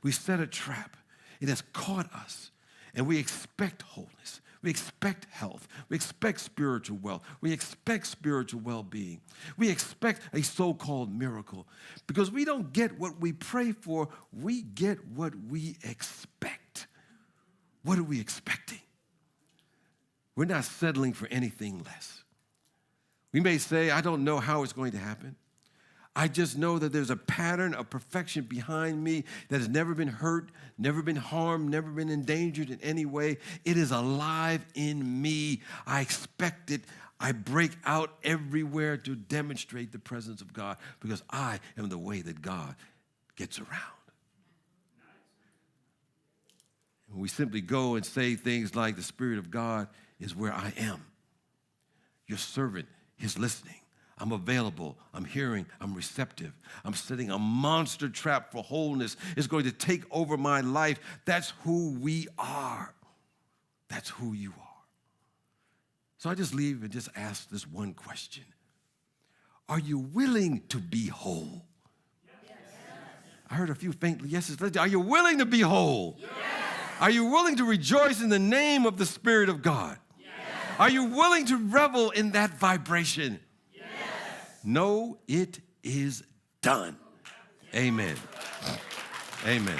We set a trap. It has caught us. And we expect wholeness. We expect health. We expect spiritual wealth. We expect spiritual well-being. We expect a so-called miracle. Because we don't get what we pray for, we get what we expect. What are we expecting? We're not settling for anything less. We may say, I don't know how it's going to happen. I just know that there's a pattern of perfection behind me that has never been hurt, never been harmed, never been endangered in any way. It is alive in me. I expect it. I break out everywhere to demonstrate the presence of God because I am the way that God gets around. And we simply go and say things like, the Spirit of God is where I am. Your servant is listening. I'm available, I'm hearing, I'm receptive. I'm setting a monster trap for wholeness. It's going to take over my life. That's who we are. That's who you are. So I just leave and just ask this one question. Are you willing to be whole? Yes. I heard a few faint yeses. Are you willing to be whole? Yes. Are you willing to rejoice in the name of the Spirit of God? Yes. Are you willing to revel in that vibration? No, it is done. Amen. Amen.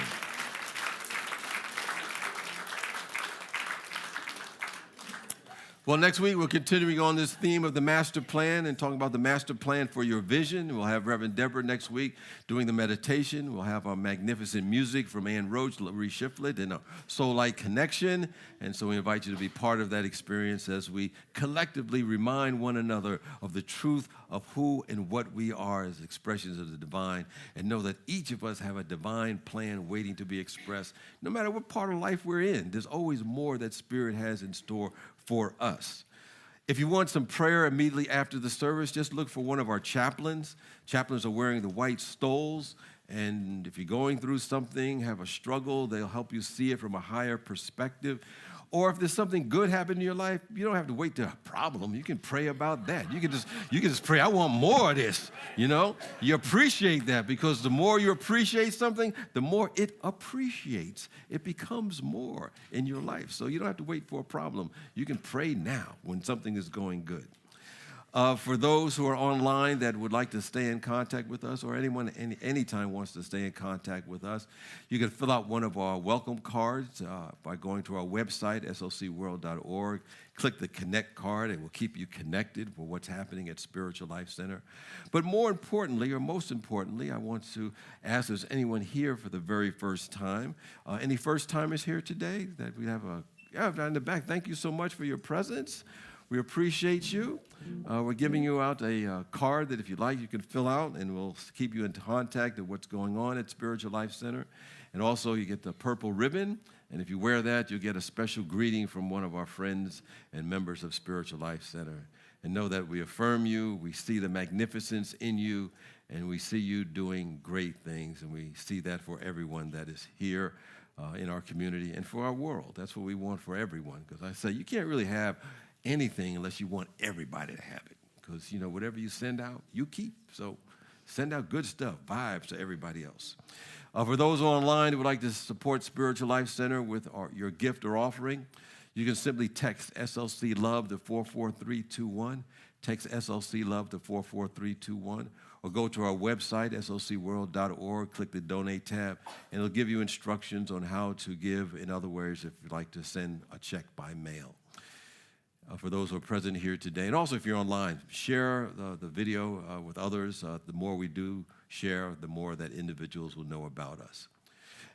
Well, next week we're continuing on this theme of the master plan and talking about the master plan for your vision. We'll have Reverend Deborah next week doing the meditation. We'll have our magnificent music from Ann Roach, Larry Shiflett, and a Soul Light Connection. And so we invite you to be part of that experience as we collectively remind one another of the truth of who and what we are as expressions of the divine, and know that each of us have a divine plan waiting to be expressed. No matter what part of life we're in, there's always more that Spirit has in store for us. If you want some prayer immediately after the service, just look for one of our chaplains. Chaplains are wearing the white stoles, and if you're going through something, have a struggle, they'll help you see it from a higher perspective. Or if there's something good happening in your life, you don't have to wait to a problem. You can pray about that. You can just pray, I want more of this, you know? You appreciate that because the more you appreciate something, the more it appreciates. It becomes more in your life. So you don't have to wait for a problem. You can pray now when something is going good. For those who are online that would like to stay in contact with us, or anyone anytime wants to stay in contact with us, you can fill out one of our welcome cards by going to our website, slcworld.org. Click the Connect card. It will keep you connected for what's happening at Spiritual Life Center. But more importantly, or most importantly, I want to ask if there's anyone here for the very first time. Any first-timers here today? That we have down in the back. Thank you so much for your presence. We appreciate you. We're giving you out a card that if you'd like, you can fill out, and we'll keep you in contact of what's going on at Spiritual Life Center. And also, you get the purple ribbon, and if you wear that, you'll get a special greeting from one of our friends and members of Spiritual Life Center. And know that we affirm you, we see the magnificence in you, and we see you doing great things, and we see that for everyone that is here in our community and for our world. That's what we want for everyone, because I say you can't really have anything unless you want everybody to have it, because whatever you send out, you keep. So send out good stuff, vibes to everybody else. For those online who would like to support Spiritual Life Center with your gift or offering, you can simply text SLC Love to 44321. Text SLC Love to 44321, or go to our website, slcworld.org, click the Donate tab, and it'll give you instructions on how to give. In other words, if you'd like to send a check by mail. For those who are present here today. And also, if you're online, share the video with others. The more we do share, the more that individuals will know about us.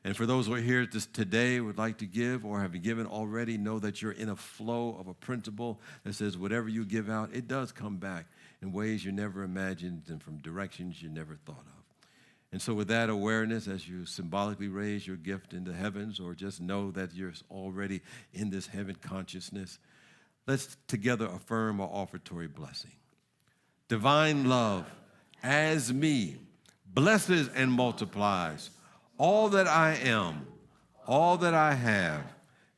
And for those who are here today, would like to give or have given already, know that you're in a flow of a principle that says whatever you give out, it does come back in ways you never imagined and from directions you never thought of. And so with that awareness, as you symbolically raise your gift into heavens, or just know that you're already in this heaven consciousness, let's together affirm our offertory blessing. Divine love, as me, blesses and multiplies all that I am, all that I have,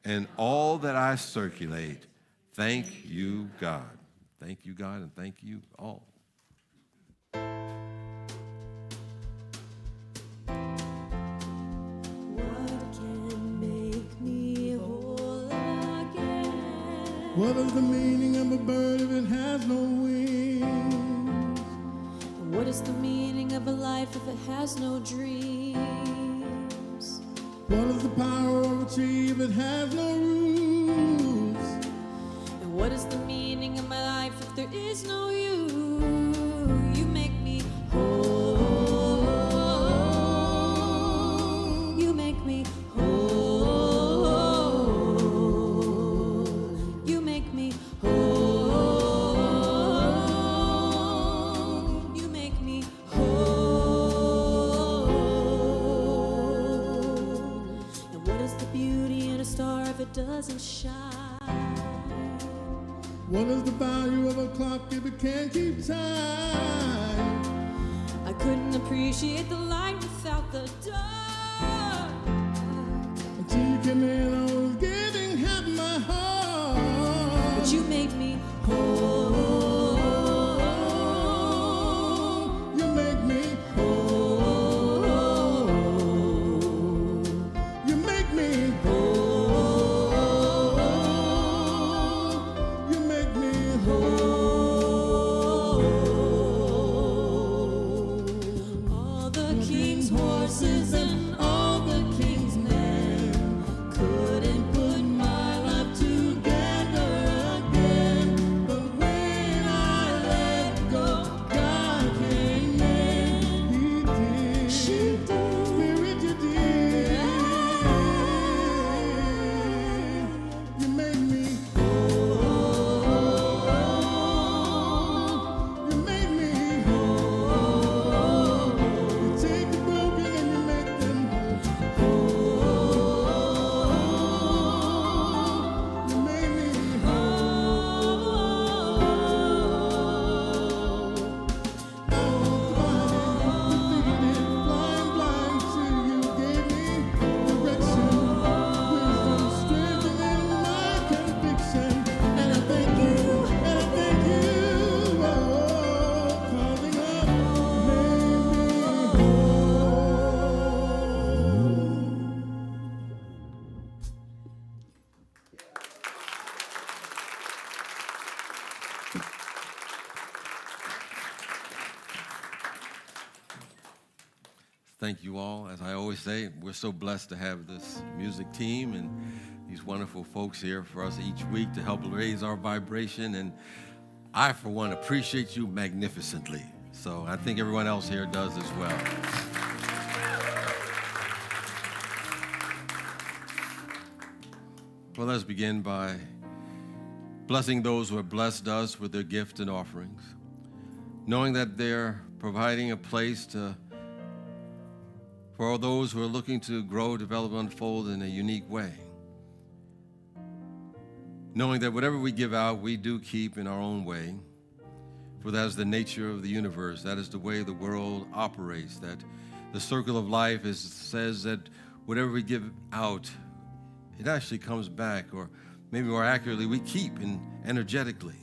and all that I circulate. Thank you, God. Thank you, God, and thank you all. What is the meaning of a bird if it has no wings? What is the meaning of a life if it has no dreams? What is the power of a tree if it has no roots? And what is the meaning of my life if there is no you? You make me whole. You make me whole. You make me whole. You make me whole. And what is the beauty in a star if it doesn't shine? What is the value of a clock if it can't keep time? I couldn't appreciate the light without the dark. Until you came in, I was giving half my heart. But you made me whole. You make me Whole. You make me Whole. You make me All the king's horses and all the king's men couldn't put my love together again. But when I let go, God came in. He did. She did. Spirit, you did. You made me You made me You take the broken and you make them You made me Flying blind till you gave me direction, wisdom, strength, and my conviction. And I thank you, oh, calling up, made me whole. Thank you all. As I always say, we're so blessed to have this music team and these wonderful folks here for us each week to help raise our vibration. And I, for one, appreciate you magnificently. So I think everyone else here does as well. Well, let's begin by blessing those who have blessed us with their gifts and offerings, knowing that they're providing a place for all those who are looking to grow, develop, unfold in a unique way. Knowing that whatever we give out, we do keep in our own way, for that is the nature of the universe. That is the way the world operates, that the circle of life says that whatever we give out, it actually comes back, or maybe more accurately, we keep energetically.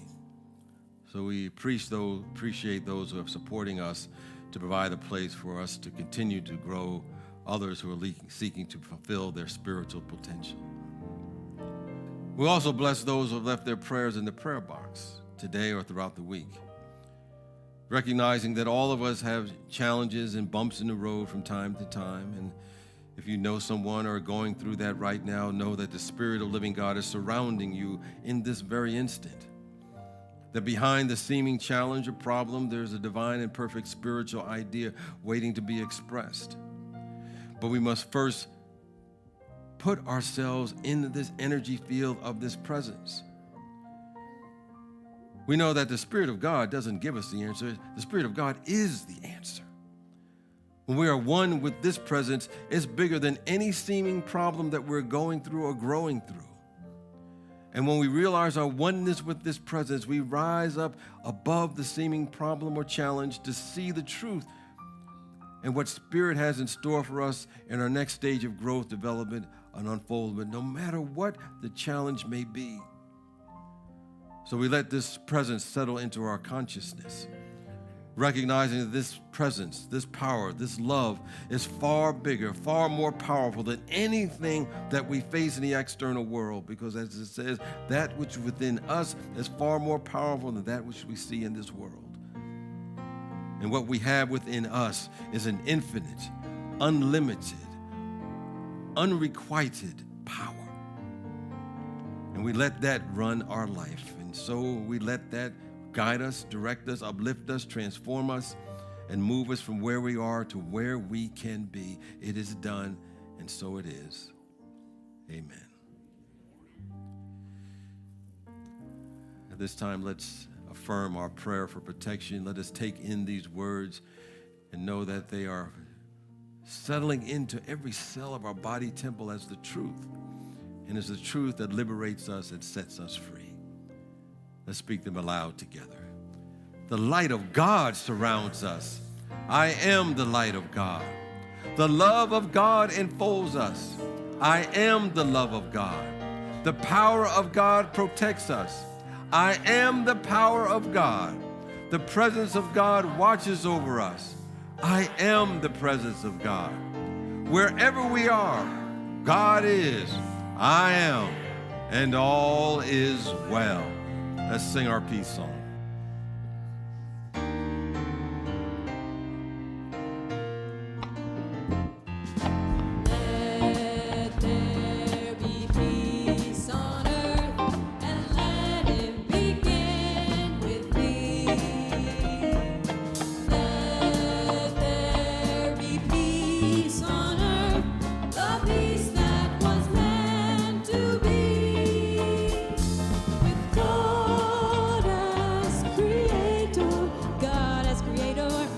So we appreciate those who are supporting us to provide a place for us to continue to grow others who are seeking to fulfill their spiritual potential. We also bless those who have left their prayers in the prayer box today or throughout the week, recognizing that all of us have challenges and bumps in the road from time to time. And if you know someone or are going through that right now, know that the Spirit of living God is surrounding you in this very instant. That behind the seeming challenge or problem, there's a divine and perfect spiritual idea waiting to be expressed. But we must first put ourselves in this energy field of this presence. We know that the Spirit of God doesn't give us the answer. The Spirit of God is the answer. When we are one with this presence, it's bigger than any seeming problem that we're going through or growing through. And when we realize our oneness with this presence, we rise up above the seeming problem or challenge to see the truth and what Spirit has in store for us in our next stage of growth, development, and unfoldment, no matter what the challenge may be. So we let this presence settle into our consciousness, recognizing that this presence, this power, this love is far bigger, far more powerful than anything that we face in the external world, because as it says, that which is within us is far more powerful than that which we see in this world. And what we have within us is an infinite, unlimited, unrequited power. And we let that run our life. And so we let that guide us, direct us, uplift us, transform us, and move us from where we are to where we can be. It is done, and so it is. Amen. At this time, let's affirm our prayer for protection. Let us take in these words and know that they are settling into every cell of our body temple as the truth. And it's the truth that liberates us and sets us free. Let's speak them aloud together. The light of God surrounds us. I am the light of God. The love of God enfolds us. I am the love of God. The power of God protects us. I am the power of God. The presence of God watches over us. I am the presence of God. Wherever we are, God is, I am, and all is well. Let's sing our peace song. Let there be peace on earth, and let it begin with me. Let there be peace on earth, the peace that was meant to be. With God as creator,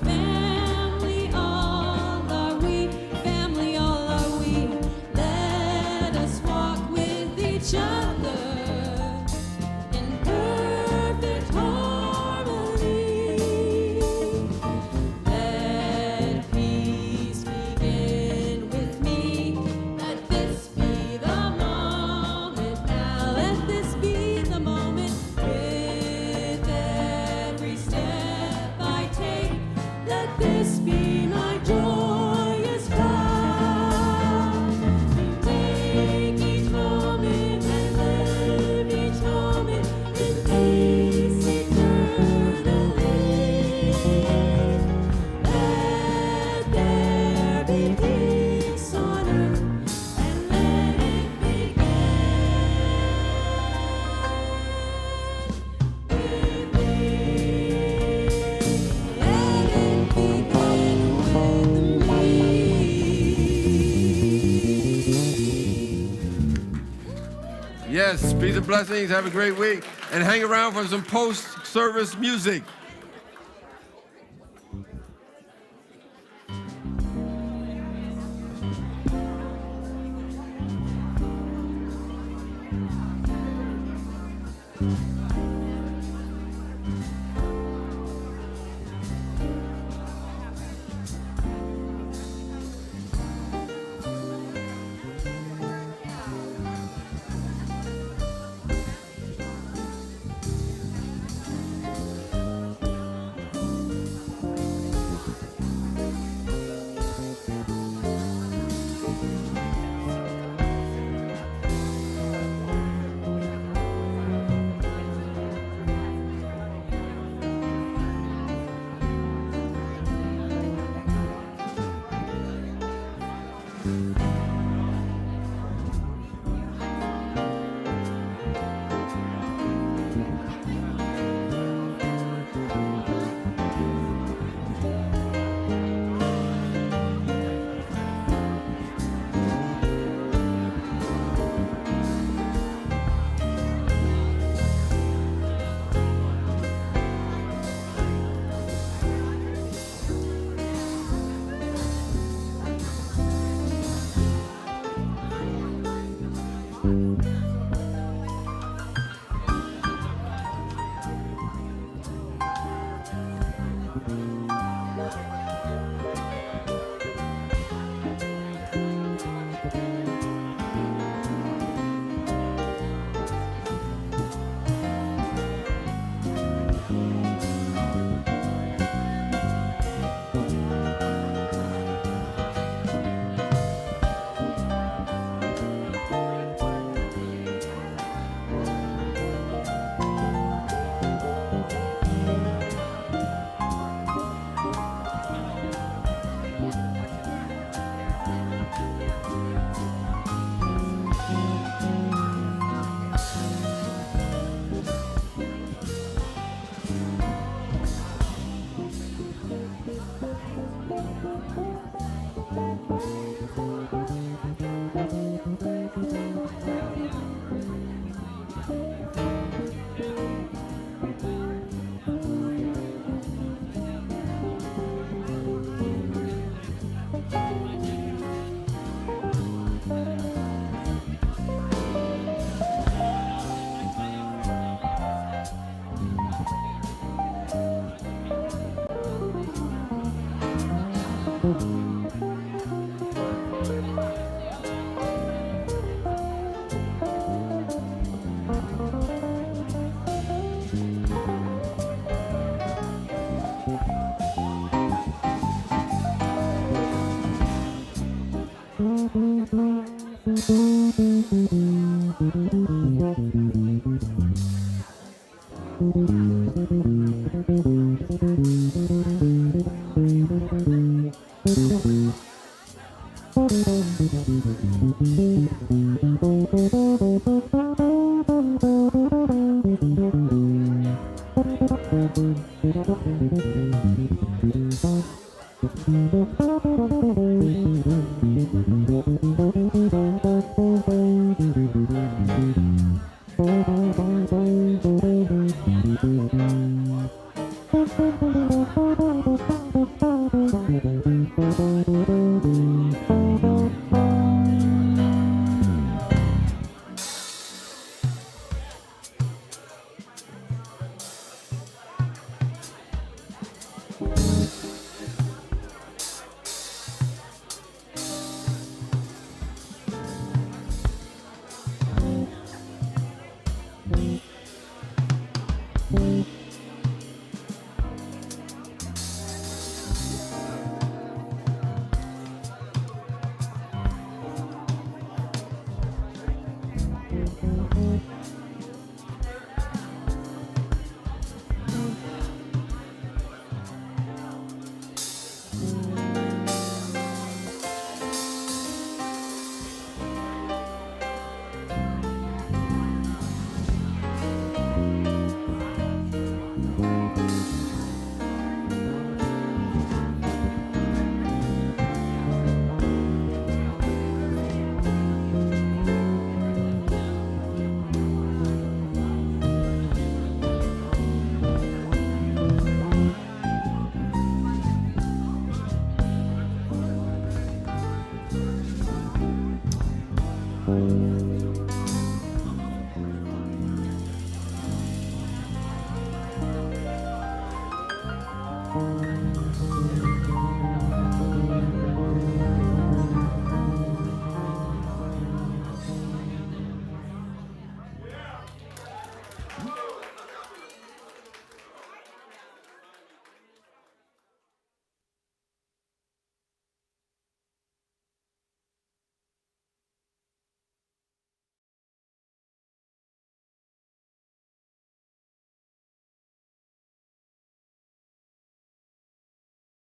family all are we, family all are we. Let us walk with each other in perfect harmony. Let peace begin with me. Let this be the moment now. Let this be the moment. With every step I take, let this be my joyous vow. Take each moment and live each moment in peace eternally. Let there be peace on earth, and let it begin with me. Let it begin with me. Yes, peace and blessings. Have a great week. And hang around for some post-service music.